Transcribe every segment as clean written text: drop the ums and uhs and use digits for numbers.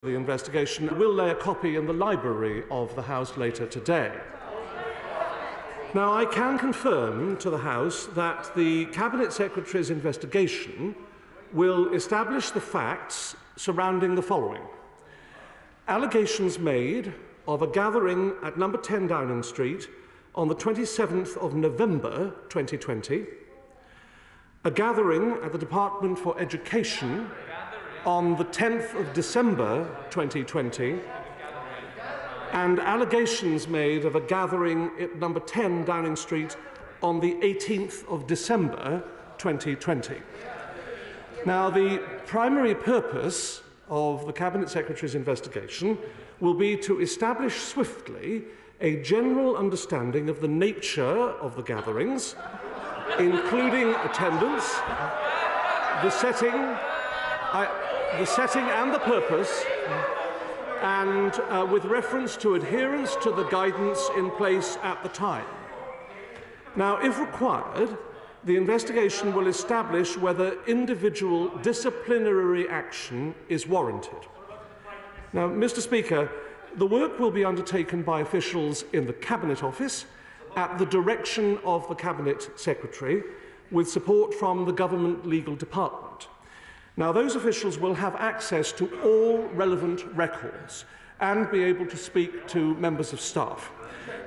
The investigation will lay a copy in the library of the House later today. Now, I can confirm to the House that the Cabinet Secretary's investigation will establish the facts surrounding the following: allegations made of a gathering at number 10 Downing Street on the 27th of November 2020, a gathering at the Department for Education on the 10th of December 2020, and allegations made of a gathering at number 10 Downing Street on the 18th of December 2020. Now, the primary purpose of the Cabinet Secretary's investigation will be to establish swiftly a general understanding of the nature of the gatherings, including attendance, the setting and the purpose, and with reference to adherence to the guidance in place at the time. Now, if required, the investigation will establish whether individual disciplinary action is warranted. Now, Mr. Speaker, the work will be undertaken by officials in the Cabinet Office at the direction of the Cabinet Secretary, with support from the Government Legal Department. Now, those officials will have access to all relevant records and be able to speak to members of staff.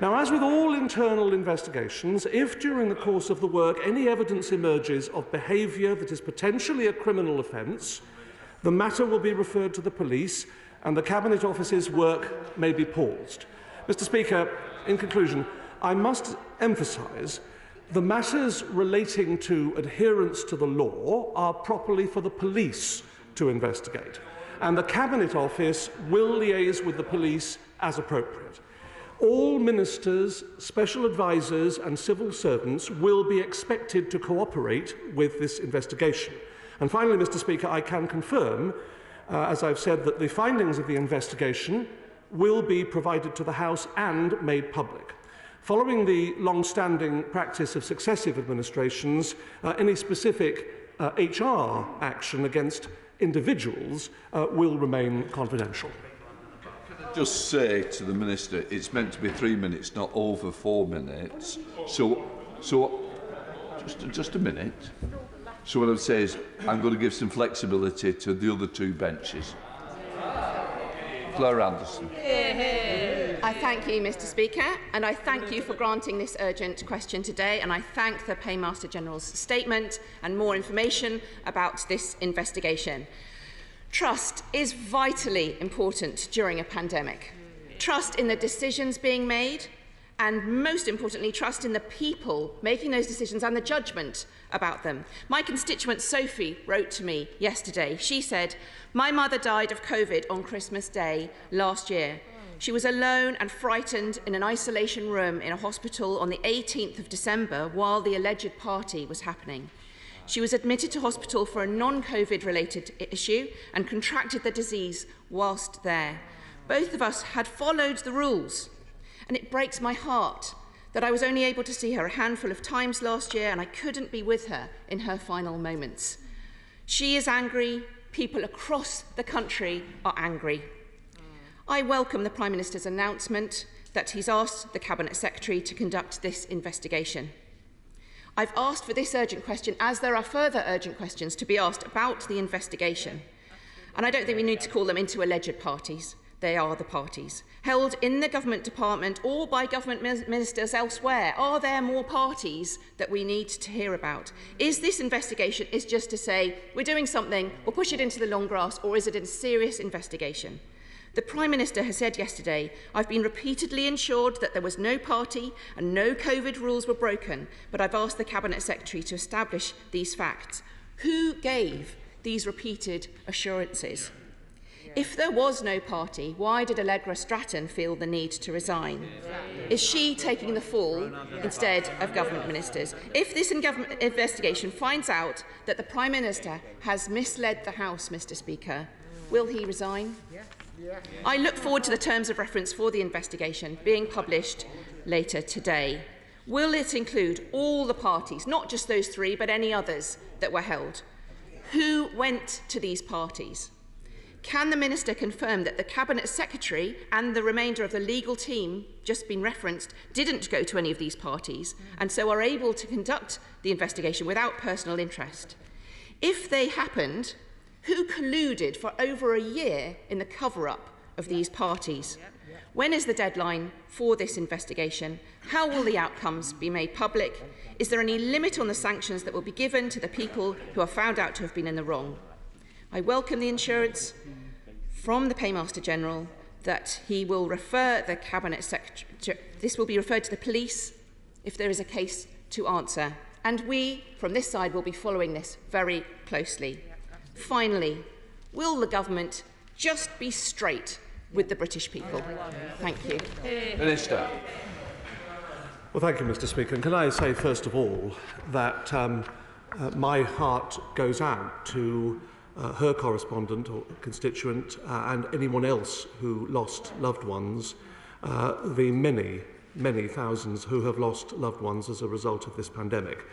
Now, as with all internal investigations, if during the course of the work any evidence emerges of behaviour that is potentially a criminal offence, the matter will be referred to the police and the Cabinet Office's work may be paused. Mr. Speaker, in conclusion, I must emphasise the matters relating to adherence to the law are properly for the police to investigate, and the Cabinet Office will liaise with the police as appropriate. All ministers, special advisers and civil servants will be expected to cooperate with this investigation. And finally, Mr. Speaker, I can confirm, as I've said, that the findings of the investigation will be provided to the House and made public. Following the long-standing practice of successive administrations, any specific HR action against individuals will remain confidential. Just say to the Minister, it's meant to be 3 minutes, not over 4 minutes. So just a minute. So what I would say is, I'm going to give some flexibility to the other two benches. Claire Anderson. I thank you, Mr. Speaker, and I thank you for granting this urgent question today, and I thank the Paymaster General's statement and more information about this investigation. Trust is vitally important during a pandemic. Trust in the decisions being made, and most importantly, trust in the people making those decisions and the judgment about them. My constituent Sophie wrote to me yesterday. She said, "My mother died of COVID on Christmas Day last year. She was alone and frightened in an isolation room in a hospital on the 18th of December while the alleged party was happening. She was admitted to hospital for a non-COVID related issue and contracted the disease whilst there. Both of us had followed the rules, and it breaks my heart that I was only able to see her a handful of times last year and I couldn't be with her in her final moments. She is angry. People across the country are angry. I welcome the Prime Minister's announcement that he's asked the Cabinet Secretary to conduct this investigation. I've asked for this urgent question as there are further urgent questions to be asked about the investigation. And I don't think we need to call them into alleged parties. They are the parties. Held in the government department or by government ministers elsewhere, are there more parties that we need to hear about? Is this investigation just to say, we're doing something, we'll push it into the long grass, or is it a serious investigation? The Prime Minister has said yesterday, I've been repeatedly ensured that there was no party and no COVID rules were broken, but I've asked the Cabinet Secretary to establish these facts. Who gave these repeated assurances? If there was no party, why did Allegra Stratton feel the need to resign? Is she taking the fall instead of government ministers? If this investigation finds out that the Prime Minister has misled the House, Mr. Speaker, will he resign? I look forward to the terms of reference for the investigation being published later today. Will it include all the parties, not just those three, but any others that were held? Who went to these parties? Can the Minister confirm that the Cabinet Secretary and the remainder of the legal team, just been referenced, didn't go to any of these parties and so are able to conduct the investigation without personal interest? If they happened, who colluded for over a year in the cover-up of these parties? When is the deadline for this investigation? How will the outcomes be made public? Is there any limit on the sanctions that will be given to the people who are found out to have been in the wrong? I welcome the assurance from the Paymaster General that he will refer the Cabinet Secretary. This will be referred to the police if there is a case to answer. And we, from this side, will be following this very closely. Finally, will the government just be straight with the British people? Thank you. Minister. Well, thank you, Mr. Speaker. And can I say, first of all, that my heart goes out to her correspondent or constituent and anyone else who lost loved ones, the many thousands who have lost loved ones as a result of this pandemic.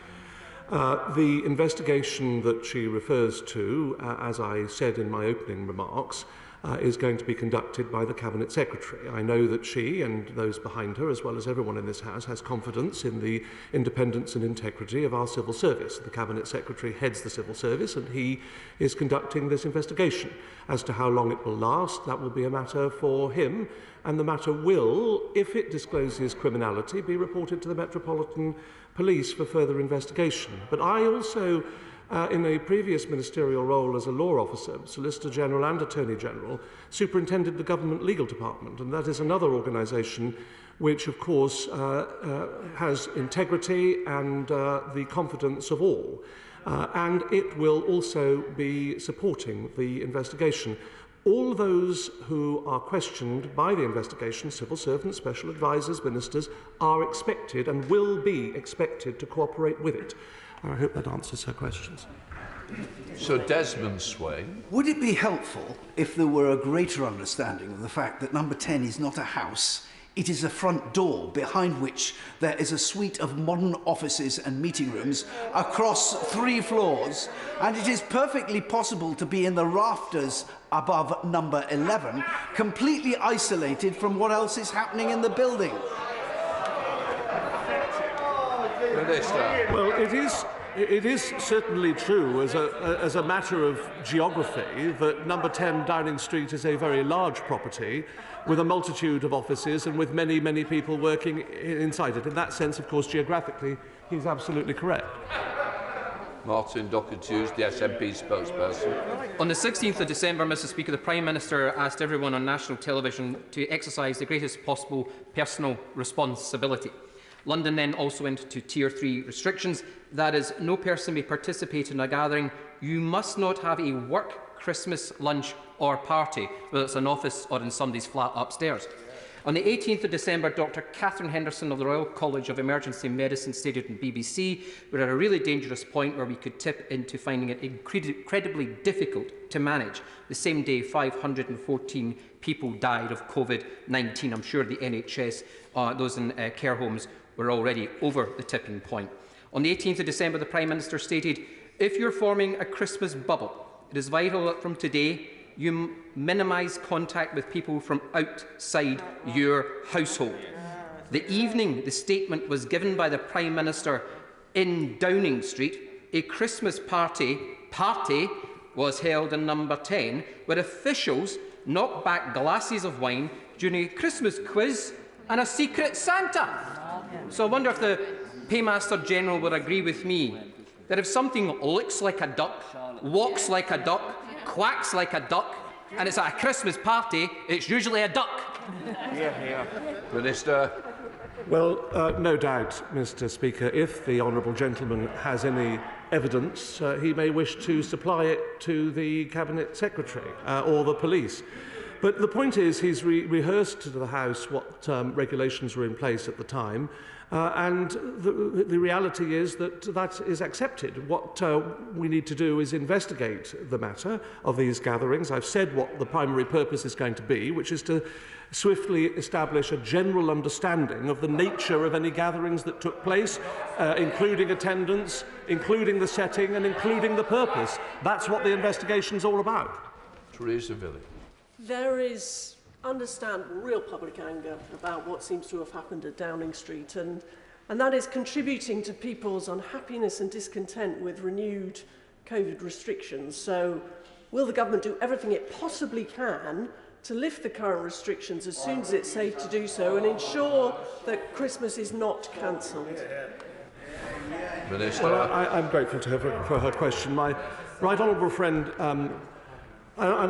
The investigation that she refers to, as I said in my opening remarks, is going to be conducted by the Cabinet Secretary. I know that she and those behind her, as well as everyone in this House, has confidence in the independence and integrity of our civil service. The Cabinet Secretary heads the civil service and he is conducting this investigation. As to how long it will last, that will be a matter for him, and the matter will, if it discloses criminality, be reported to the Metropolitan Police for further investigation. But I also, in a previous ministerial role as a law officer, Solicitor General and Attorney General, superintended the Government Legal Department, and that is another organisation which, of course, has integrity and the confidence of all. And it will also be supporting the investigation. All those who are questioned by the investigation, civil servants, special advisers, ministers, are expected and will be expected to cooperate with it. I hope that answers her questions. So Desmond Swain. Would it be helpful if there were a greater understanding of the fact that number 10 is not a house, it is a front door behind which there is a suite of modern offices and meeting rooms across 3 floors, and it is perfectly possible to be in the rafters above number 11, completely isolated from what else is happening in the building? Well, it is certainly true as a matter of geography that number 10 Downing Street is a very large property with a multitude of offices and with many, many people working inside it. In that sense, of course, geographically, he's absolutely correct. Martin Dockett-Hughes, the SNP spokesperson. On the 16th of December, Mr. Speaker, the Prime Minister asked everyone on national television to exercise the greatest possible personal responsibility. London then also went to Tier 3 restrictions. That is, no person may participate in a gathering. You must not have a work Christmas lunch or party, whether it's an office or in somebody's flat upstairs. On the 18th of December, Dr. Catherine Henderson of the Royal College of Emergency Medicine stated in BBC, we're at a really dangerous point where we could tip into finding it incredibly difficult to manage. The same day, 514 people died of COVID-19. I'm sure the NHS, those in care homes, were already over the tipping point. On the 18th of December, the Prime Minister stated, if you're forming a Christmas bubble, it is vital that from today you minimise contact with people from outside your household. The evening the statement was given by the Prime Minister in Downing Street, a Christmas party was held in number 10, where officials knocked back glasses of wine during a Christmas quiz and a secret Santa. So I wonder if the Paymaster General would agree with me that if something looks like a duck, walks like a duck, quacks like a duck, and it's at a Christmas party, it's usually a duck. Minister. Well, no doubt, Mr. Speaker, if the honourable gentleman has any evidence, he may wish to supply it to the Cabinet Secretary or the police. But the point is, he's rehearsed to the House what regulations were in place at the time, and the reality is that that is accepted. What we need to do is investigate the matter of these gatherings. I've said what the primary purpose is going to be, which is to swiftly establish a general understanding of the nature of any gatherings that took place, including attendance, including the setting, and including the purpose. That's what the investigation is all about. Theresa Villy. There is understandable, real public anger about what seems to have happened at Downing Street, and that is contributing to people's unhappiness and discontent with renewed COVID restrictions. So, will the government do everything it possibly can to lift the current restrictions as soon as it's safe to do so and ensure that Christmas is not cancelled? Minister. Well, I'm grateful to her for her question. My right honourable friend, and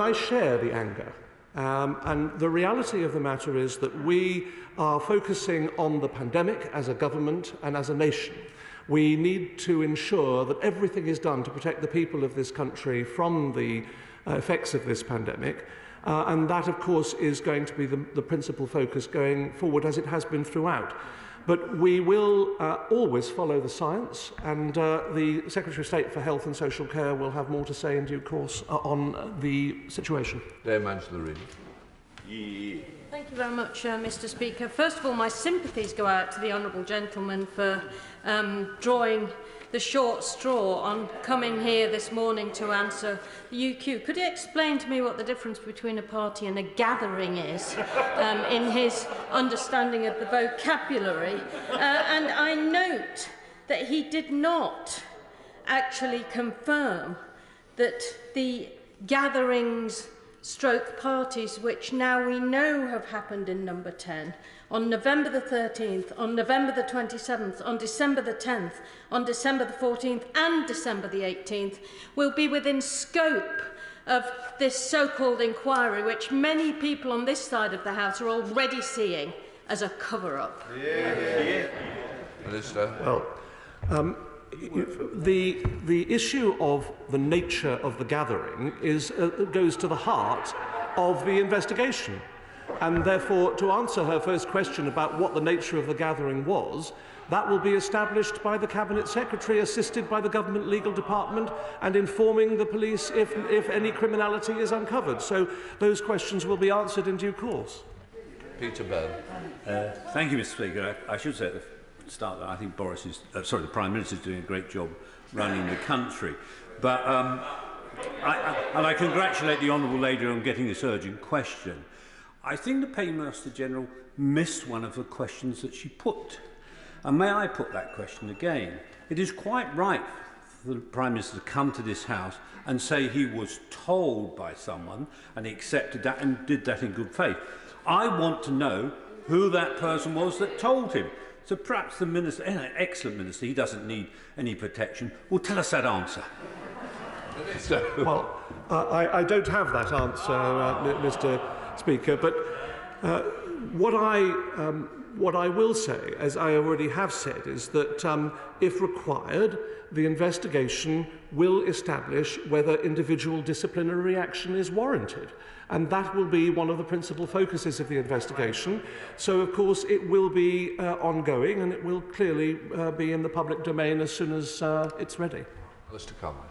I share the anger. And the reality of the matter is that we are focusing on the pandemic as a government and as a nation. We need to ensure that everything is done to protect the people of this country from the effects of this pandemic. And that, of course, is going to be the principal focus going forward, as it has been throughout. But we will always follow the science, and the Secretary of State for Health and Social Care will have more to say in due course on the situation. Dame Angela Reid. Thank you very much, Mr. Speaker. First of all, my sympathies go out to the honourable gentleman for drawing the short straw on coming here this morning to answer the UQ. Could he explain to me what the difference between a party and a gathering is in his understanding of the vocabulary? And I note that he did not actually confirm that the gatherings stroke parties which now we know have happened in number 10 on November the 13th, on November the 27th, on December the 10th, on December the 14th and December the 18th will be within scope of this so-called inquiry, which many people on this side of the House are already seeing as a cover-up. Minister. Well, the issue of the nature of the gathering goes to the heart of the investigation. And therefore, to answer her first question about what the nature of the gathering was, that will be established by the Cabinet Secretary, assisted by the Government Legal Department, and informing the police if any criminality is uncovered. So those questions will be answered in due course. Peter Bell. Thank you, Mr. Speaker. I should say at the start that I think the Prime Minister is doing a great job running the country. But I congratulate the Honourable Lady on getting this urgent question. I think the Paymaster General missed one of the questions that she put. And may I put that question again? It is quite right for the Prime Minister to come to this House and say he was told by someone and he accepted that and did that in good faith. I want to know who that person was that told him. So perhaps the Minister, an excellent Minister, he doesn't need any protection, will tell us that answer. Well, I don't have that answer, Mr. Speaker, but what I will say, as I already have said, is that if required, the investigation will establish whether individual disciplinary action is warranted. And that will be one of the principal focuses of the investigation. So, of course, it will be ongoing, and it will clearly be in the public domain as soon as it's ready. Mr. Conway.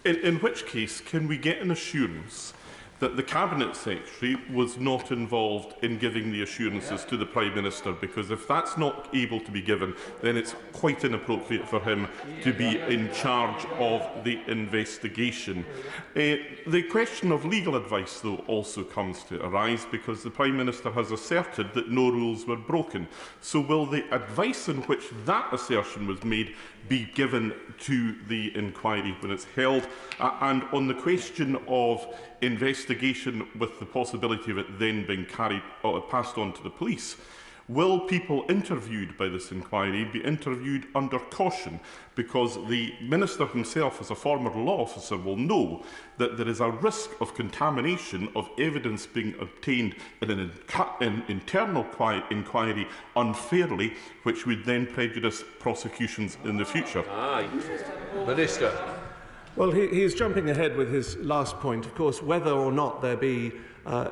In which case, can we get an assurance that the Cabinet Secretary was not involved in giving the assurances to the Prime Minister? Because if that's not able to be given, then it's quite inappropriate for him to be in charge of the investigation. The question of legal advice, though, also comes to arise, because the Prime Minister has asserted that no rules were broken. So will the advice in which that assertion was made be given to the inquiry when it's held? And on the question of investigation with the possibility of it then being passed on to the police, will people interviewed by this inquiry be interviewed under caution? Because the Minister himself, as a former law officer, will know that there is a risk of contamination of evidence being obtained in an internal inquiry unfairly, which would then prejudice prosecutions in the future. Minister. Well, he is jumping ahead with his last point. Of course, whether or not there be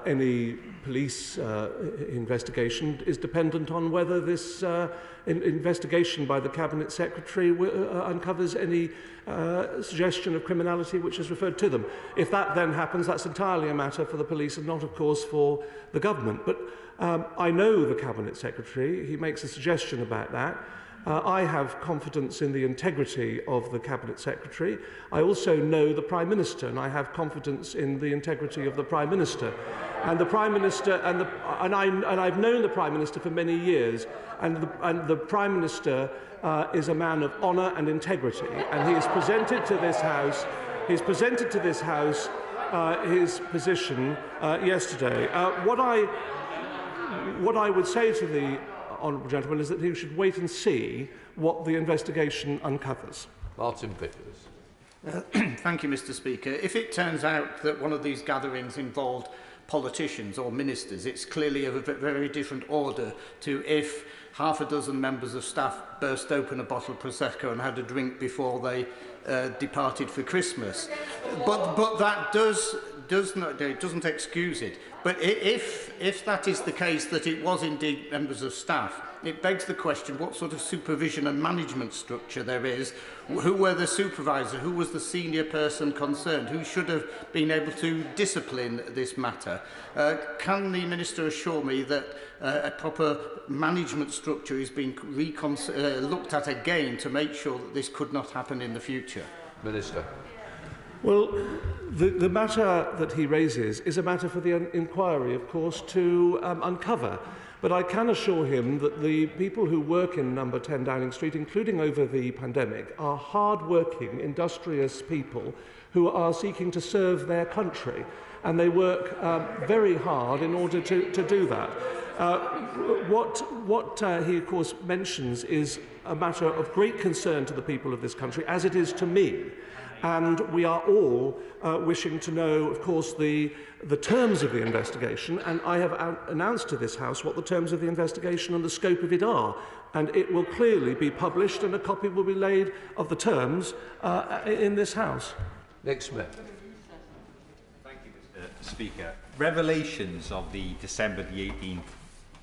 any police investigation is dependent on whether this investigation by the Cabinet Secretary uncovers any suggestion of criminality which is referred to them. If that then happens, that's entirely a matter for the police and not, of course, for the government. But I know the Cabinet Secretary. He makes a suggestion about that. I have confidence in the integrity of the Cabinet Secretary. I also know the Prime Minister, and I have confidence in the integrity of the Prime Minister. And the Prime Minister, and I've known the Prime Minister for many years, and the Prime Minister is a man of honour and integrity, and he has presented to this House. His position yesterday. What I would say to the honourable gentleman is that he should wait and see what the investigation uncovers. Martin Vickers. Thank you, Mr. Speaker. If it turns out that one of these gatherings involved politicians or ministers, it's clearly of a very different order to if half a dozen members of staff burst open a bottle of Prosecco and had a drink before they departed for Christmas. But that doesn't excuse it. But if that is the case, that it was indeed members of staff, it begs the question what sort of supervision and management structure there is. Who were the supervisor? Who was the senior person concerned? Who should have been able to discipline this matter? Can the Minister assure me that a proper management structure is being looked at again to make sure that this could not happen in the future? Minister. Well, the matter that he raises is a matter for the inquiry, of course, to uncover. But I can assure him that the people who work in number 10 Downing Street, including over the pandemic, are hard-working, industrious people who are seeking to serve their country. And they work very hard in order to do that. What he, of course, mentions is a matter of great concern to the people of this country, as it is to me. And we are all wishing to know, of course, the terms of the investigation, and I have announced to this House what the terms of the investigation and the scope of it are, and it will clearly be published, and a copy will be laid of the terms in this House. Nick Smith. Thank you, Mr. Speaker. Revelations of the December the 18th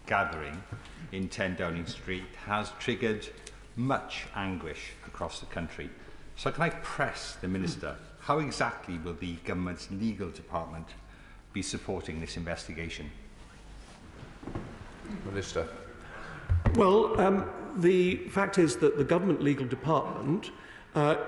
gathering in 10 Downing Street has triggered much anguish across the country. So can I press the Minister, how exactly will the government's legal department be supporting this investigation? Minister. Well, the fact is that the government legal department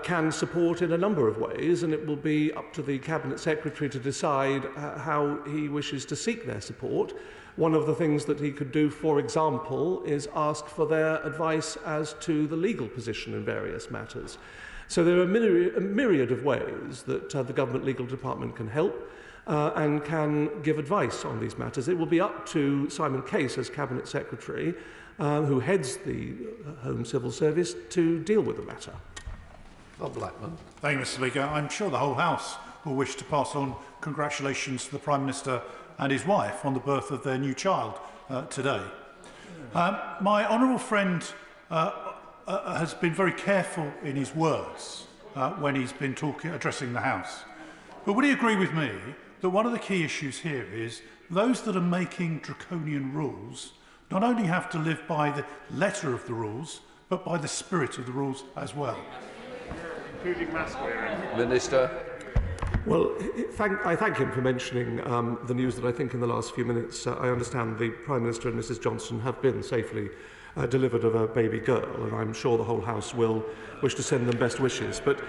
can support in a number of ways, and it will be up to the Cabinet Secretary to decide how he wishes to seek their support. One of the things that he could do, for example, is ask for their advice as to the legal position in various matters. So there are a myriad of ways that the government legal department can help and can give advice on these matters. It will be up to Simon Case as Cabinet Secretary, who heads the Home Civil Service, to deal with the matter. Bob Blackman. Thank you, Mr. Speaker. I'm sure the whole House will wish to pass on congratulations to the Prime Minister and his wife on the birth of their new child today. My honourable friend has been very careful in his words when he's been addressing the House. But would he agree with me that one of the key issues here is those that are making draconian rules not only have to live by the letter of the rules, but by the spirit of the rules as well? Including mask wearing. Minister. Well, I thank him for mentioning the news that I think in the last few minutes I understand the Prime Minister and Mrs Johnson have been safely delivered of a baby girl, and I'm sure the whole House will wish to send them best wishes. But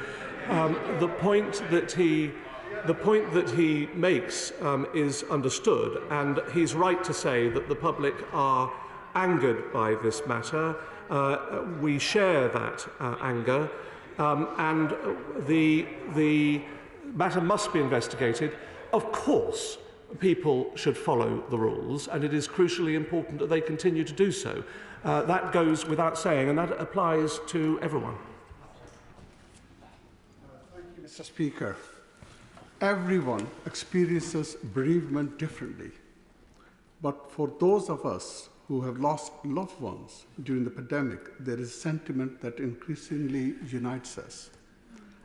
the point that he makes is understood, and he's right to say that the public are angered by this matter. We share that anger, and the matter must be investigated. Of course, people should follow the rules, and it is crucially important that they continue to do so. That goes without saying, and that applies to everyone. Thank you, Mr. Speaker. Everyone experiences bereavement differently. But for those of us who have lost loved ones during the pandemic, there is a sentiment that increasingly unites us,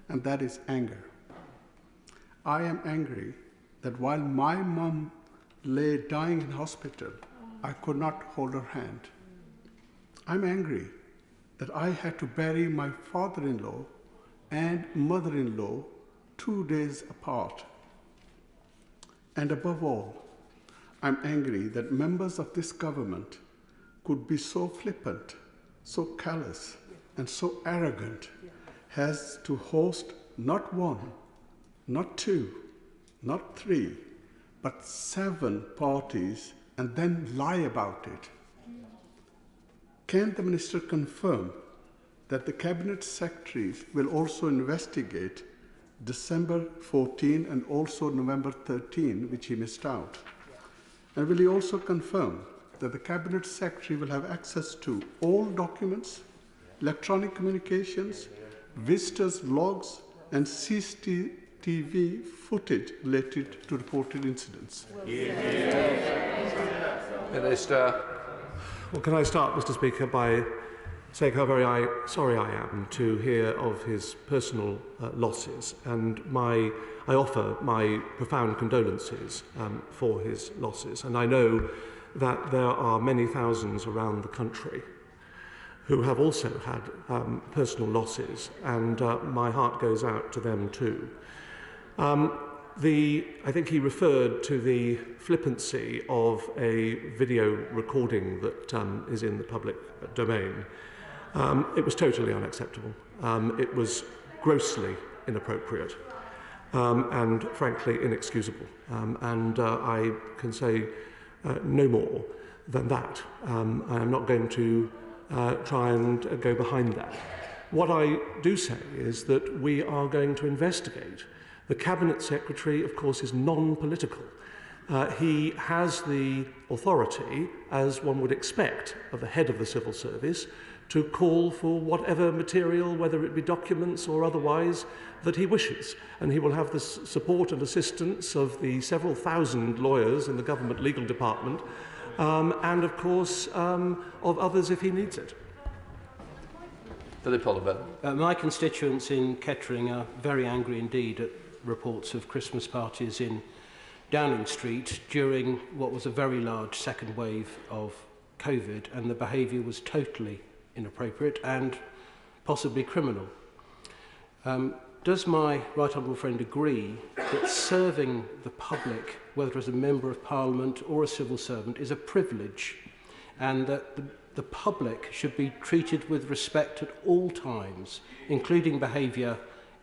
and that is anger. I am angry that while my mum lay dying in hospital, I could not hold her hand. I'm angry that I had to bury my father-in-law and mother-in-law 2 days apart. And above all, I'm angry that members of this government could be so flippant so callous and so arrogant has to host not one, not two, not three, but 7 parties and then lie about it? Can the Minister confirm that the Cabinet Secretaries will also investigate December 14 and also November 13, which he missed out? And will he also confirm that the Cabinet Secretary will have access to all documents, electronic communications, visitors' logs, and CCTV footage related to reported incidents? Minister. Well, can I start, Mr. Speaker, by saying how very sorry I am to hear of his personal losses, and I offer my profound condolences for his losses. And I know that there are many thousands around the country who have also had personal losses, and my heart goes out to them too. I think he referred to the flippancy of a video recording that is in the public domain. It was totally unacceptable. It was grossly inappropriate and frankly inexcusable. And I can say no more than that. I'm not going to try and go behind that. What I do say is that we are going to investigate. The Cabinet Secretary, of course, is non-political. He has the authority, as one would expect of the head of the civil service, to call for whatever material, whether it be documents or otherwise, that he wishes. And he will have the support and assistance of the several thousand lawyers in the government legal department, and of course of others if he needs it. Philip Oliver. My constituents in Kettering are very angry indeed at reports of Christmas parties in Downing Street during what was a very large second wave of COVID, and the behaviour was totally inappropriate and possibly criminal. Does my right honourable friend agree that serving the public, whether as a Member of Parliament or a civil servant, is a privilege, and that the public should be treated with respect at all times, including behaviour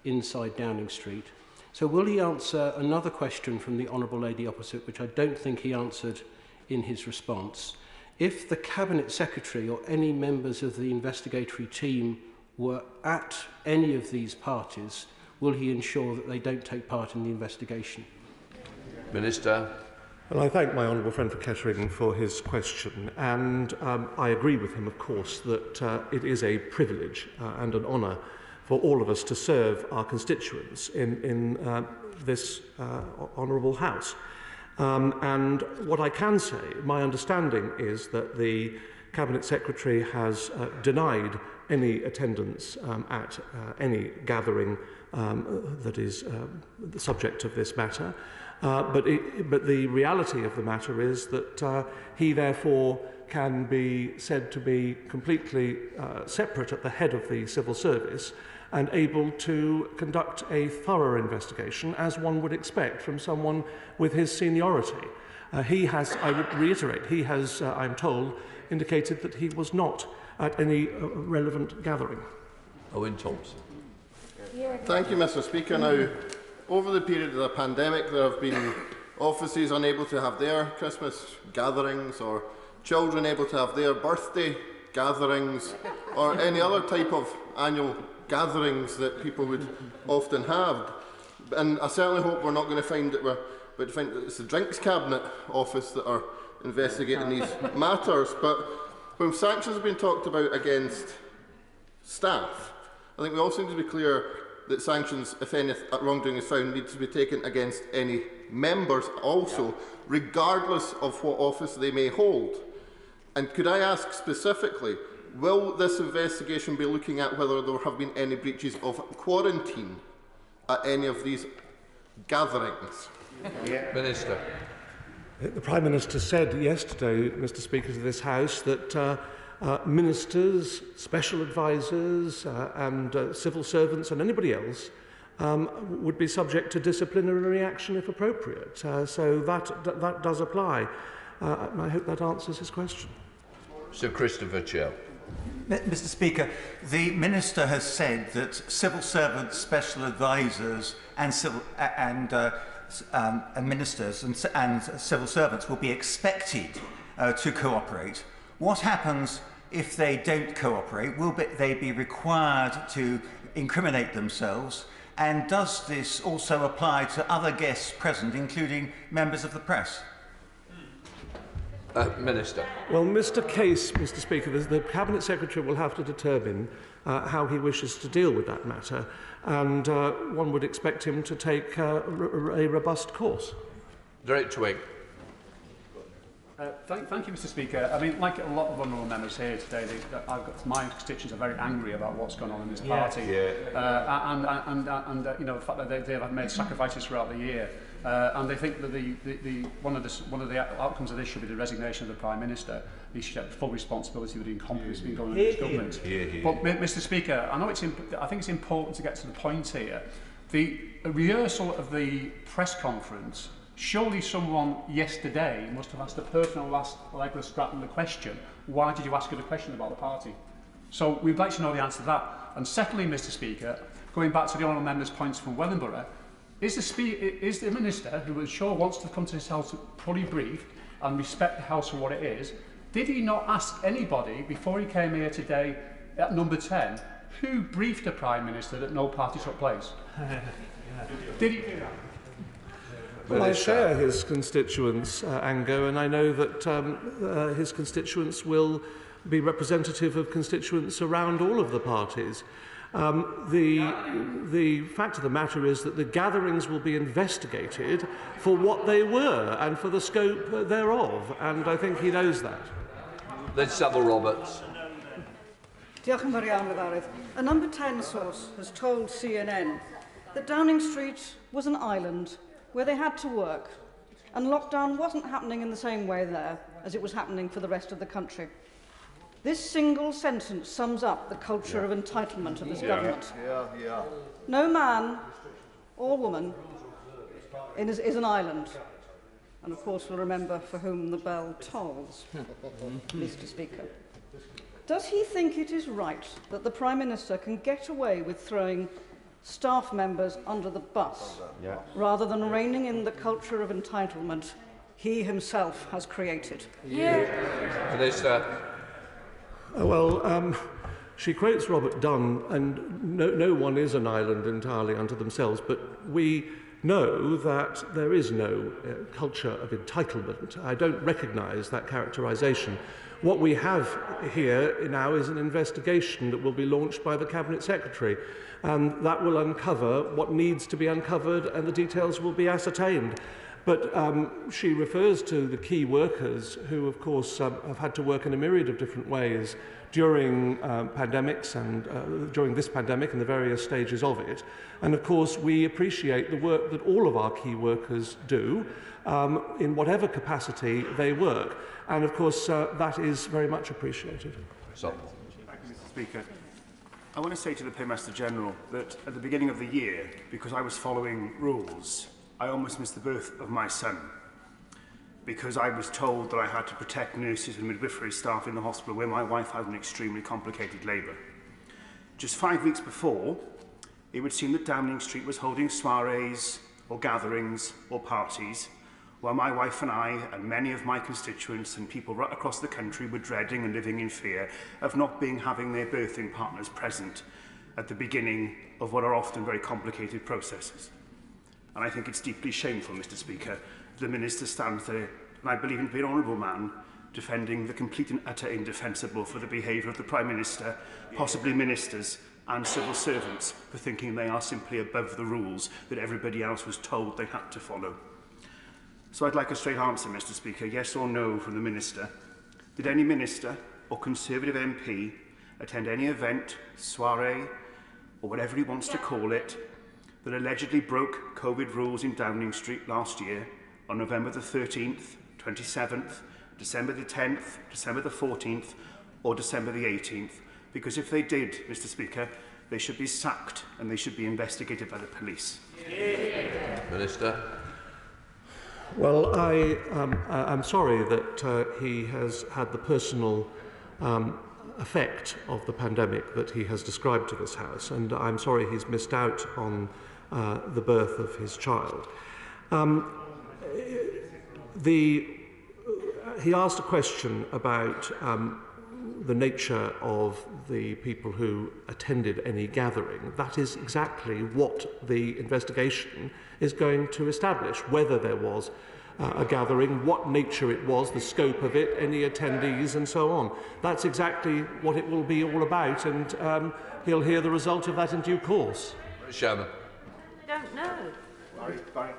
inside Downing Street? So will he answer another question from the Honourable Lady opposite, which I don't think he answered in his response? If the Cabinet Secretary or any members of the investigatory team were at any of these parties, will he ensure that they don't take part in the investigation? Minister. Well, I thank my honourable friend for Kettering for his question, and I agree with him, of course, that it is a privilege and an honour for all of us to serve our constituents in this honourable House. And what I can say, my understanding is that the Cabinet Secretary has denied any attendance at any gathering that is the subject of this matter. But the reality of the matter is that he therefore can be said to be completely separate at the head of the civil service and able to conduct a thorough investigation, as one would expect from someone with his seniority. He has, I would reiterate, he has, I'm told, indicated that he was not at any relevant gathering. Owen Thompson. Thank you, Mr. Speaker. Now, over the period of the pandemic, there have been offices unable to have their Christmas gatherings, or children able to have their birthday gatherings, or any other type of annual gatherings that people would often have. And I certainly hope we're not going to find that it's the Drinks Cabinet office that are investigating these matters. But when sanctions have been talked about against staff, I think we also need to be clear that sanctions, if any wrongdoing is found, need to be taken against any members also, regardless of what office they may hold. And could I ask specifically, will this investigation be looking at whether there have been any breaches of quarantine at any of these gatherings? Minister. The Prime Minister said yesterday, Mr. Speaker, to this House that ministers, special advisers and civil servants and anybody else would be subject to disciplinary action if appropriate. So that does apply. I hope that answers his question. Sir Christopher Chell. Mr. Speaker, the Minister has said that civil servants, special advisers and ministers and civil servants will be expected to cooperate. What happens if they don't cooperate? Will they be required to incriminate themselves? And does this also apply to other guests present, including members of the press? Minister. Well, Mr. Case, Mr. Speaker, the Cabinet Secretary will have to determine how he wishes to deal with that matter, and one would expect him to take a robust course. Director Twigg. Thank you, Mr. Speaker. I mean, like a lot of honourable members here today, my constituents are very angry about what's going on in this party, and you know, the fact that they have made sacrifices throughout the year, and they think that one of the outcomes of this should be the resignation of the Prime Minister. He should have full responsibility for the incompetence being going on in his government. But, Mr. Speaker, I think it's important to get to the point here. The rehearsal of the press conference. Surely someone yesterday must have asked the person who asked Allegra Stratton the question, why did you ask her the question about the party? So we'd like to know the answer to that. And secondly, Mr. Speaker, going back to the honourable member's points from Wellingborough, is the Minister, who I'm sure wants to come to this House fully briefed and respect the House for what it is, did he not ask anybody before he came here today at number 10, who briefed the Prime Minister that no party took place? Did he? Well, I share his constituents' anger, and I know that his constituents will be representative of constituents around all of the parties. The fact of the matter is that the gatherings will be investigated for what they were and for the scope thereof, and I think he knows that. Then Savile Roberts. Diolch yn fawr iawn, Fyddairydd. A number 10 source has told CNN that Downing Street was an island where they had to work, and lockdown wasn't happening in the same way there as it was happening for the rest of the country. This single sentence sums up the culture of entitlement of this government. No man or woman is an island. And of course we'll remember for whom the bell tolls, Mr. Speaker. Does he think it is right that the Prime Minister can get away with throwing staff members under the bus, rather than reining in the culture of entitlement he himself has created? Minister. Well, she quotes Robert Dunn, and no one is an island entirely unto themselves, but we know that there is no culture of entitlement. I don't recognise that characterisation. What we have here now is an investigation that will be launched by the Cabinet Secretary, and that will uncover what needs to be uncovered, and the details will be ascertained. But she refers to the key workers who, of course, have had to work in a myriad of different ways during pandemics and during this pandemic and the various stages of it. And, of course, we appreciate the work that all of our key workers do in whatever capacity they work. And, of course, that is very much appreciated. Thank you, Mr. Speaker. I want to say to the Paymaster General that at the beginning of the year, because I was following rules, I almost missed the birth of my son because I was told that I had to protect nurses and midwifery staff in the hospital where my wife had an extremely complicated labour. Just 5 weeks before, it would seem that Downing Street was holding soirees or gatherings or parties while my wife and I and many of my constituents and people right across the country were dreading and living in fear of not having their birthing partners present at the beginning of what are often very complicated processes. And I think it's deeply shameful, Mr. Speaker, the Minister stands there, and I believe in a very honourable man, defending the complete and utter indefensible for the behaviour of the Prime Minister, possibly ministers and civil servants, for thinking they are simply above the rules that everybody else was told they had to follow. So I'd like a straight answer, Mr. Speaker, yes or no from the Minister. Did any Minister or Conservative MP attend any event, soiree, or whatever he wants to call it, that allegedly broke COVID rules in Downing Street last year on November the 13th, 27th, December the 10th, December the 14th, or December the 18th? Because if they did, Mr. Speaker, they should be sacked and they should be investigated by the police. Minister. Well, I'm sorry that he has had the personal effect of the pandemic that he has described to this House, and I'm sorry he's missed out on the birth of his child. He asked a question about the nature of the people who attended any gathering. That is exactly what the investigation is going to establish, whether there was a gathering, what nature it was, the scope of it, any attendees and so on. That's exactly what it will be all about, and he'll hear the result of that in due course. Shannon. I don't know. Barry.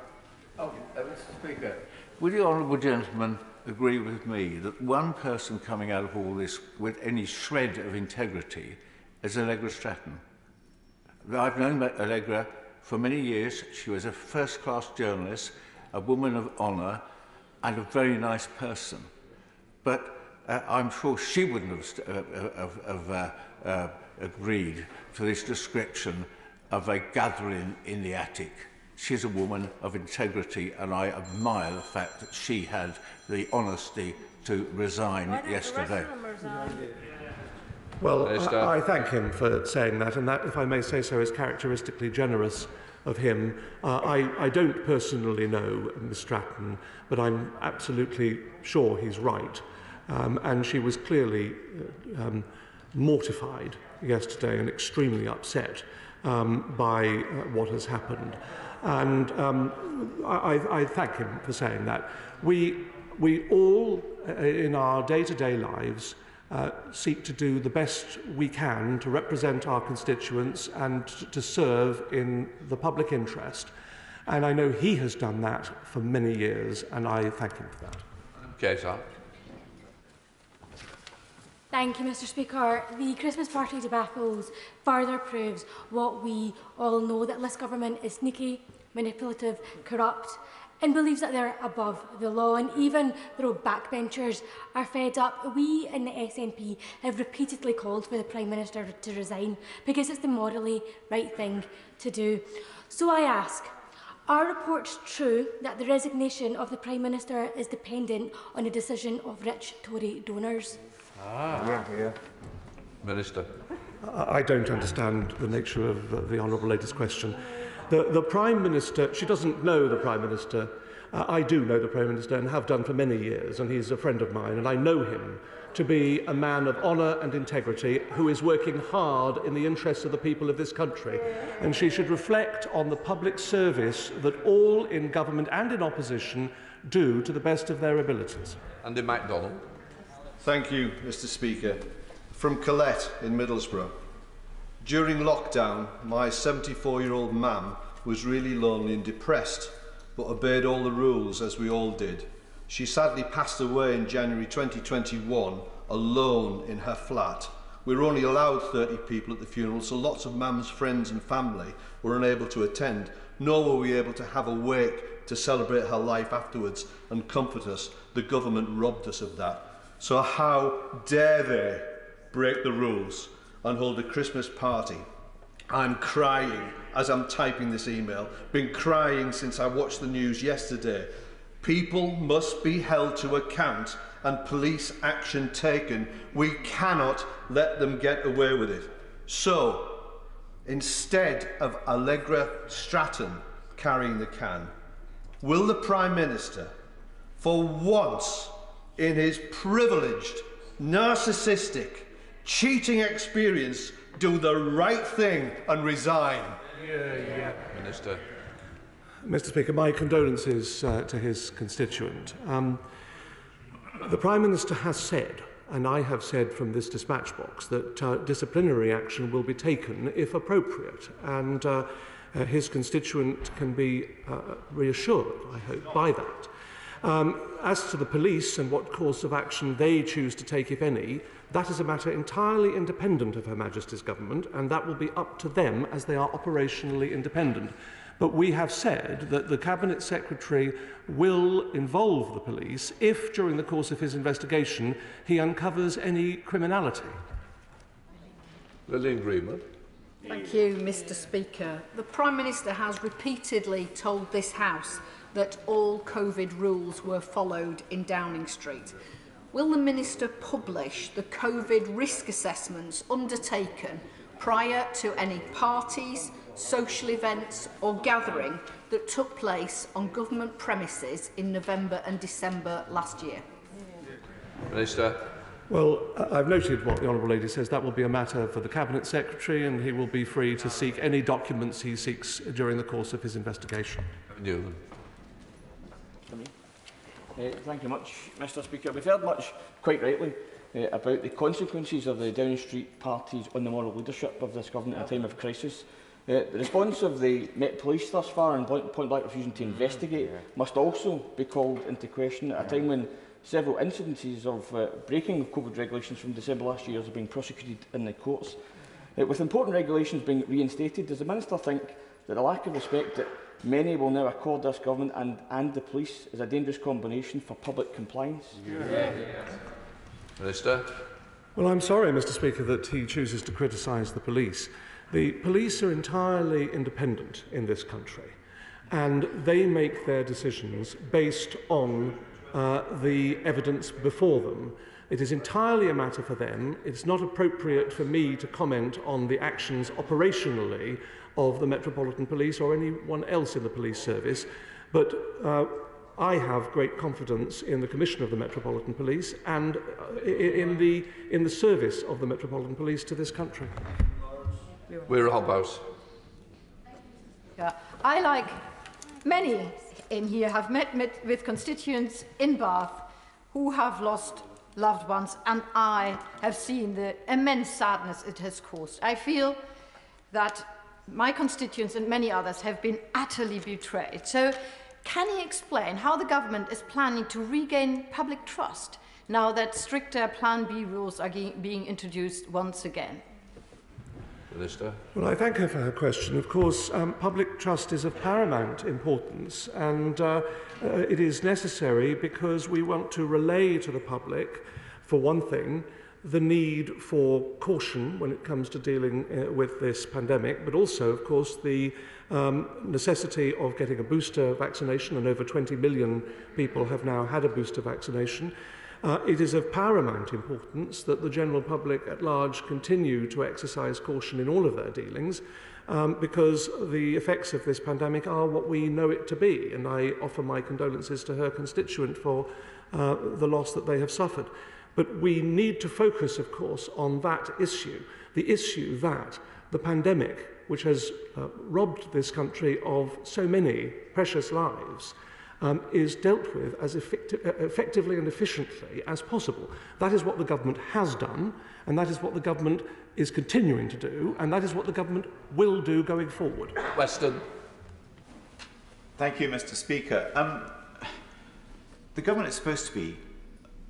Mr. Speaker, would the honourable gentleman agree with me that one person coming out of all this with any shred of integrity is Allegra Stratton? I've known Allegra for many years. She was a first-class journalist, a woman of honour, and a very nice person. But I'm sure she wouldn't have agreed to this description of a gathering in the attic. She's a woman of integrity, and I admire the fact that she had the honesty to resign yesterday. Well, I thank him for saying that, and that, if I may say so, is characteristically generous of him. I don't personally know Miss Stratton, but I'm absolutely sure he's right. And she was clearly mortified yesterday and extremely upset by what has happened. And I thank him for saying that. We all, in our day-to-day lives, seek to do the best we can to represent our constituents and to serve in the public interest. And I know he has done that for many years, and I thank him for that. Okay, sir. Thank you, Mr. Speaker. The Christmas party debacle further proves what we all know, that this government is sneaky, manipulative, corrupt, and believes that they're above the law. And even though backbenchers are fed up, we in the SNP have repeatedly called for the Prime Minister to resign because it's the morally right thing to do. So I ask, are reports true that the resignation of the Prime Minister is dependent on a decision of rich Tory donors? Minister. I don't understand the nature of the Honourable Lady's question. The Prime Minister, she doesn't know the Prime Minister. I do know the Prime Minister and have done for many years, and he's a friend of mine, and I know him to be a man of honour and integrity who is working hard in the interests of the people of this country. And she should reflect on the public service that all in government and in opposition do to the best of their abilities. Andy MacDonald. Thank you, Mr. Speaker. From Colette in Middlesbrough. During lockdown, my 74-year-old mum was really lonely and depressed, but obeyed all the rules as we all did. She sadly passed away in January 2021, alone in her flat. We were only allowed 30 people at the funeral, so lots of mum's friends and family were unable to attend, nor were we able to have a wake to celebrate her life afterwards and comfort us. The government robbed us of that. So how dare they break the rules and hold a Christmas party? I'm crying as I'm typing this email. Been crying since I watched the news yesterday. People must be held to account and police action taken. We cannot let them get away with it. So, instead of Allegra Stratton carrying the can, will the Prime Minister, for once in his privileged, narcissistic, cheating experience, do the right thing and resign? Minister. Mr. Speaker, my condolences to his constituent. The Prime Minister has said, and I have said from this dispatch box, that disciplinary action will be taken if appropriate, and his constituent can be reassured, I hope, by that. As to the police and what course of action they choose to take, if any, that is a matter entirely independent of Her Majesty's government, and that will be up to them as they are operationally independent. But we have said that the Cabinet Secretary will involve the police if, during the course of his investigation, he uncovers any criminality. Lillian Greenwood. Thank you, Mr. Speaker. The Prime Minister has repeatedly told this House that all COVID rules were followed in Downing Street. will the Minister publish the COVID risk assessments undertaken prior to any parties, social events or gathering that took place on government premises in November and December last year? Minister. Well, I've noted what the Honourable Lady says. That will be a matter for the Cabinet Secretary, and he will be free to seek any documents he seeks during the course of his investigation. Thank you much, Mr Speaker. We've heard much, quite rightly, about the consequences of the Downing Street parties on the moral leadership of this government in a time of crisis. The response of the Met Police thus far and point-blank refusing to investigate must also be called into question at a time when several incidences of breaking of COVID regulations from December last year have been prosecuted in the courts. With important regulations being reinstated, does the Minister think that the lack of respect that many will now accord this government and the police is a dangerous combination for public compliance? Minister. Well, I'm sorry, Mr Speaker, that he chooses to criticise the police. The police are entirely independent in this country, and they make their decisions based on the evidence before them. It is entirely a matter for them. It's not appropriate for me to comment on the actions operationally of the Metropolitan Police or anyone else in the police service, but I have great confidence in the Commissioner of the Metropolitan Police and in the service of the Metropolitan Police to this country. We're Hobbs. Yeah, I, like many in here, have met with constituents in Bath who have lost loved ones, and I have seen the immense sadness it has caused. I feel that my constituents and many others have been utterly betrayed. So can he explain how the government is planning to regain public trust now that stricter Plan B rules are being introduced once again? Minister. Well, I thank her for her question. Of course, public trust is of paramount importance, and it is necessary because we want to relay to the public, for one thing, the need for caution when it comes to dealing with this pandemic, but also, of course, the necessity of getting a booster vaccination, and over 20 million people have now had a booster vaccination. It is of paramount importance that the general public at large continue to exercise caution in all of their dealings, because the effects of this pandemic are what we know it to be, and I offer my condolences to her constituent for the loss that they have suffered. But we need to focus, of course, on that issue, the issue that the pandemic, which has robbed this country of so many precious lives, is dealt with as effectively and efficiently as possible. That is what the government has done, and that is what the government is continuing to do, and that is what the government will do going forward. Weston. Thank you, Mr Speaker. The government is supposed to be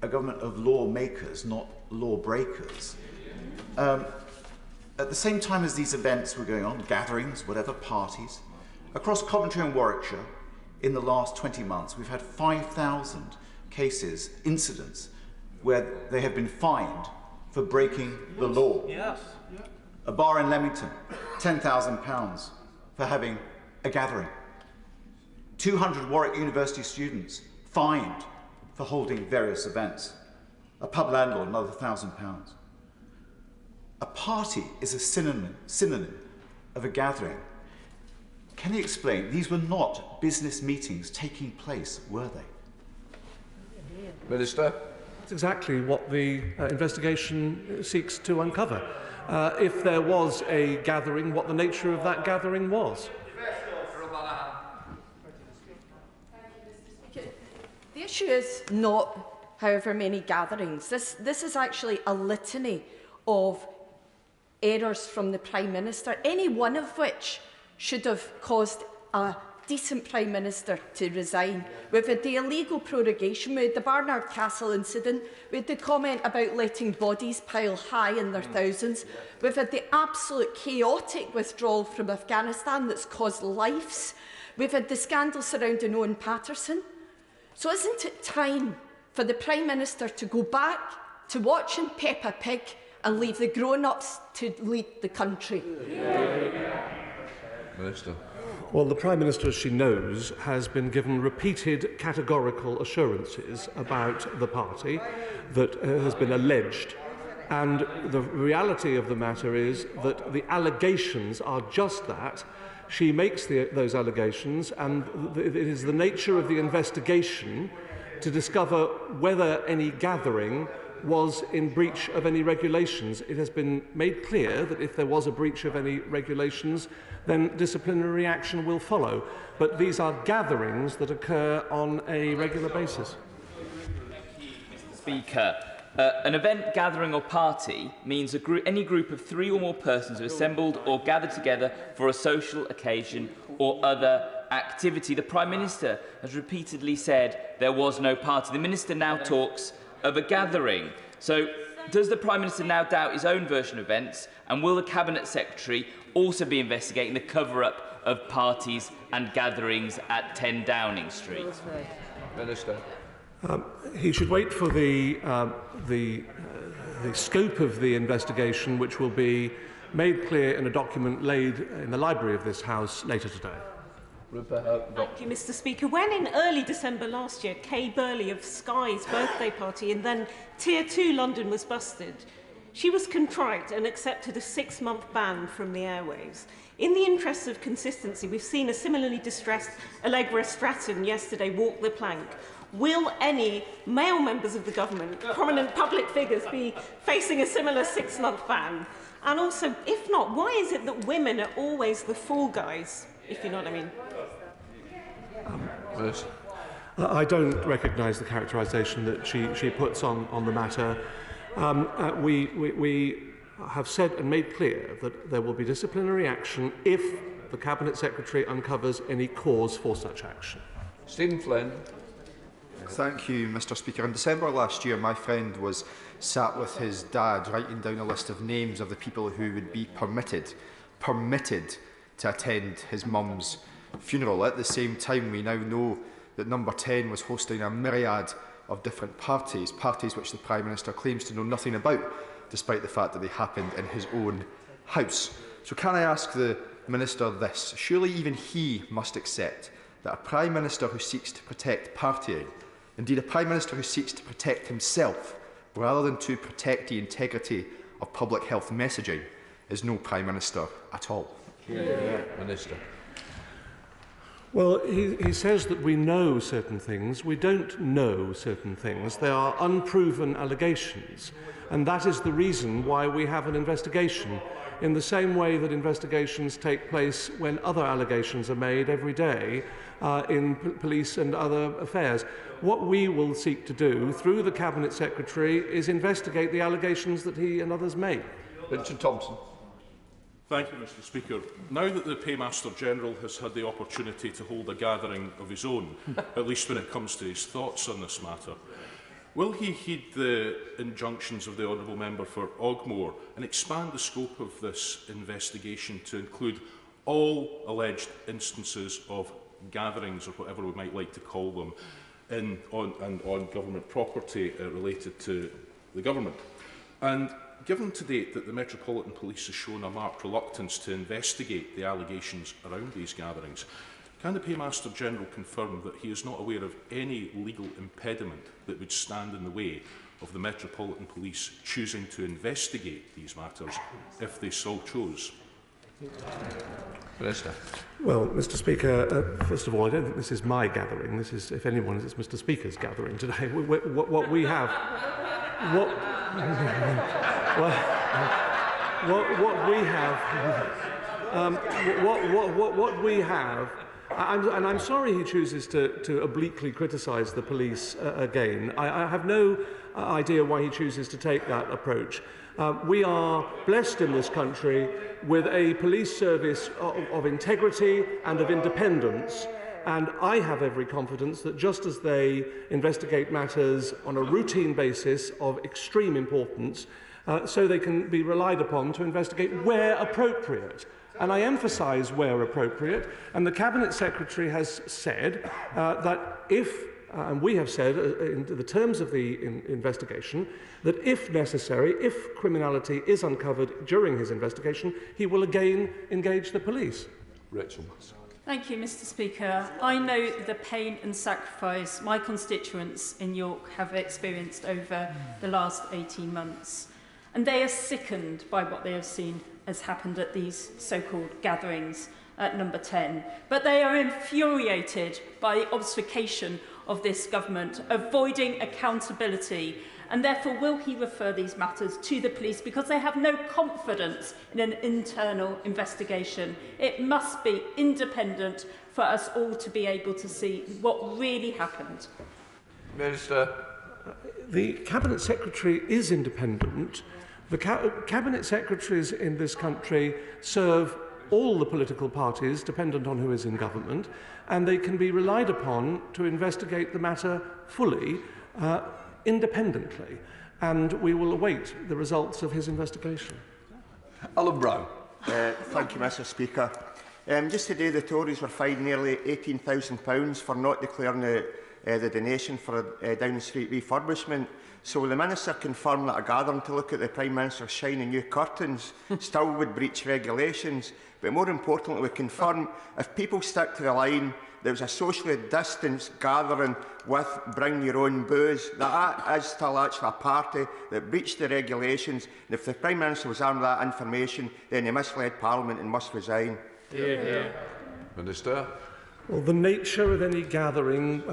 a government of lawmakers, not lawbreakers. At the same time as these events were going on, gatherings, whatever, parties, across Coventry and Warwickshire, in the last 20 months, we've had 5,000 cases, incidents, where they have been fined for breaking the law. Yes. A bar in Leamington, £10,000 for having a gathering. 200 Warwick University students fined for holding various events. A pub landlord, another £1,000. A party is a synonym of a gathering. Can you explain? These were not business meetings taking place, were they? Minister. That's exactly what the investigation seeks to uncover. If there was a gathering, what the nature of that gathering was. The issue is not however many gatherings. This is actually a litany of errors from the Prime Minister, any one of which should have caused a decent Prime Minister to resign. We've had the illegal prorogation, we had the Barnard Castle incident, we had the comment about letting bodies pile high in their thousands, we've had the absolute chaotic withdrawal from Afghanistan that's caused lives, we've had the scandal surrounding Owen Patterson. So isn't it time for the Prime Minister to go back to watching Peppa Pig and leave the grown-ups to lead the country? Minister. Well, the Prime Minister, as she knows, has been given repeated categorical assurances about the party that has been alleged. And the reality of the matter is that the allegations are just that. She makes those allegations, and it is the nature of the investigation to discover whether any gathering was in breach of any regulations. It has been made clear that if there was a breach of any regulations, then disciplinary action will follow. But these are gatherings that occur on a regular basis. Mr. Speaker, an event, gathering or party means any group of 3 or more persons who assembled or gathered together for a social occasion or other activity. The Prime Minister has repeatedly said there was no party. The Minister now talks of a gathering. So does the Prime Minister now doubt his own version of events, and will the Cabinet Secretary also be investigating the cover-up of parties and gatherings at 10 Downing Street? Minister. He should wait for the scope of the investigation, which will be made clear in a document laid in the library of this House later today. Thank you, Mr. Speaker. When in early December last year, Kay Burley of Sky's birthday party in then Tier 2 London was busted, she was contrite and accepted a 6-month ban from the airwaves. In the interests of consistency, we've seen a similarly distressed Allegra Stratton yesterday walk the plank. Will any male members of the government, prominent public figures, be facing a similar 6-month ban? And also, if not, why is it that women are always the fall guys, if you know what I mean? I don't recognise the characterisation that she puts on the matter. We have said and made clear that there will be disciplinary action if the Cabinet Secretary uncovers any cause for such action. Stephen Flynn. Thank you, Mr. Speaker. In December last year, my friend was sat with his dad writing down a list of names of the people who would be permitted to attend his mum's funeral. At the same time, we now know that number 10 was hosting a myriad of different parties which the Prime Minister claims to know nothing about, despite the fact that they happened in his own house. So can I ask the Minister this? Surely even he must accept that a Prime Minister who seeks to protect partying, indeed a Prime Minister who seeks to protect himself, rather than to protect the integrity of public health messaging, is no Prime Minister at all. Minister. Well, he says that we know certain things. We don't know certain things. They are unproven allegations. And that is the reason why we have an investigation, in the same way that investigations take place when other allegations are made every day in police and other affairs. What we will seek to do through the Cabinet Secretary is investigate the allegations that he and others make. Richard Thompson. Thank you, Mr. Speaker. Now that the Paymaster General has had the opportunity to hold a gathering of his own, at least when it comes to his thoughts on this matter, will he heed the injunctions of the Honourable Member for Ogmore and expand the scope of this investigation to include all alleged instances of gatherings, or whatever we might like to call them, on government property related to the government? And given to date that the Metropolitan Police has shown a marked reluctance to investigate the allegations around these gatherings, can the Paymaster General confirm that he is not aware of any legal impediment that would stand in the way of the Metropolitan Police choosing to investigate these matters if they so chose? Minister. Well, Mr. Speaker, first of all, I don't think this is my gathering. This is, if anyone, it's Mr. Speaker's gathering today. What we have, what we have, and I'm sorry he chooses to obliquely criticise the police again. I have no idea why he chooses to take that approach. We are blessed in this country with a police service of integrity and of independence, and I have every confidence that just as they investigate matters on a routine basis of extreme importance, so they can be relied upon to investigate where appropriate. And I emphasise where appropriate, and the Cabinet Secretary has said that if, and we have said in the terms of the investigation, that if necessary, if criminality is uncovered during his investigation, he will again engage the police. Rachel. Thank you, Mr. Speaker. I know the pain and sacrifice my constituents in York have experienced over the last 18 months. And they are sickened by what they have seen has happened at these so-called gatherings at number 10. But they are infuriated by the obfuscation of this government, avoiding accountability, and therefore will he refer these matters to the police because they have no confidence in an internal investigation. It must be independent for us all to be able to see what really happened. Minister. The Cabinet Secretary is independent. The Cabinet Secretaries in this country serve all the political parties, dependent on who is in government, and they can be relied upon to investigate the matter fully, independently, and we will await the results of his investigation. Alan Brown. Thank you, Mr. Speaker. Just today, the Tories were fined nearly £18,000 for not declaring the donation for Downing Street refurbishment. So will the Minister confirm that a gathering to look at the Prime Minister's shiny new curtains still would breach regulations? But more importantly, we confirm if people stick to the line, there was a socially distanced gathering with bring your own booze, that is still actually a party that breached the regulations. And if the Prime Minister was armed with that information, then he misled Parliament and must resign. Minister. Well, the nature of any gathering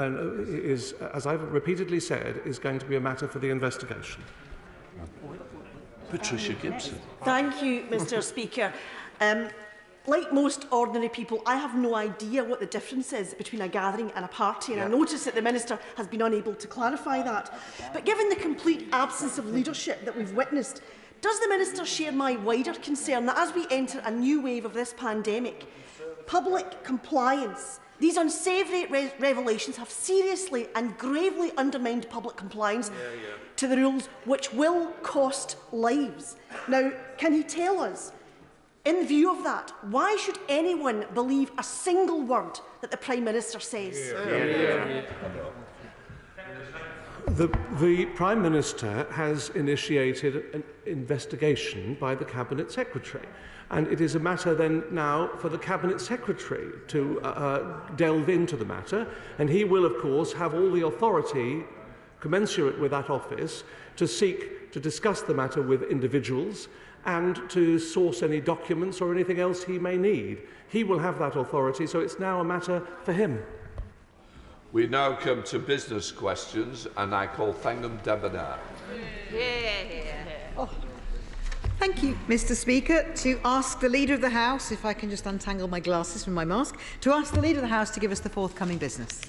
is, as I've repeatedly said, is going to be a matter for the investigation. Patricia Gibson. Thank you, Mr. Speaker. Like most ordinary people, I have no idea what the difference is between a gathering and a party, and I notice that the Minister has been unable to clarify that. But given the complete absence of leadership that we've witnessed, does the Minister share my wider concern that as we enter a new wave of this pandemic, public compliance, these unsavoury revelations have seriously and gravely undermined public compliance to the rules, which will cost lives? Now, can he tell us, in view of that, why should anyone believe a single word that the Prime Minister says? The Prime Minister has initiated an investigation by the Cabinet Secretary, and it is a matter then now for the Cabinet Secretary to delve into the matter, and he will, of course, have all the authority commensurate with that office to seek to discuss the matter with individuals and to source any documents or anything else he may need. He will have that authority, so it's now a matter for him. We now come to business questions, and I call Thangham Debonair. Thank you, Mr. Speaker. To ask the Leader of the House, if I can just untangle my glasses from my mask, to ask the Leader of the House to give us the forthcoming business.